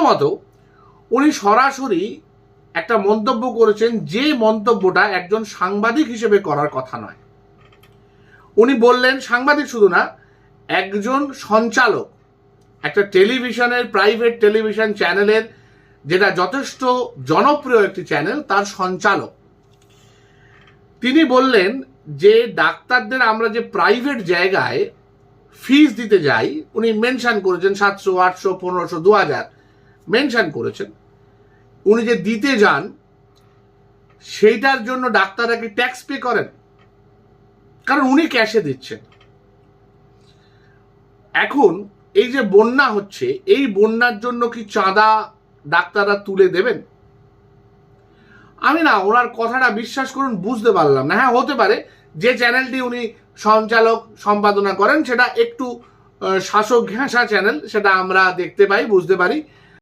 প্রথমত উনি সরাসরি একটা মন্তব্য করেছেন, যে মন্তব্যটা একজন সাংবাদিক হিসেবে করার কথা নয়। উনি বললেন, সাংবাদিক শুধু না, একজন সঞ্চালক, একটা টেলিভিশনের, প্রাইভেট টেলিভিশন চ্যানেলের, যেটা যথেষ্ট জনপ্রিয় একটি চ্যানেল, তার সঞ্চালক, তিনি বললেন যে ডাক্তারদের আমরা যে প্রাইভেট জায়গায় ফিস দিতে যাই, উনি মেনশন করেছেন 700, 800, 1500, 2000 মেনশন করেছেন, উনি যে দিতে যান সেইটার জন্য ডাক্তাররা কি ট্যাক্স পে করেন? কারণ উনি ক্যাশে দিচ্ছেন। এখন এই যে বন্যা হচ্ছে, এই বন্যার জন্য কি চাঁদা ডাক্তাররা তুলে দেবেন? আমি না ওনার কথাটা বিশ্বাস করুন বুঝতে পারলাম না। হ্যাঁ, হতে পারে যে চ্যানেলটি উনি সঞ্চালক সম্পাদনা করেন সেটা একটু শাসক ঘেঁষা চ্যানেল, সেটা আমরা দেখতে পাই, বুঝতে পারি।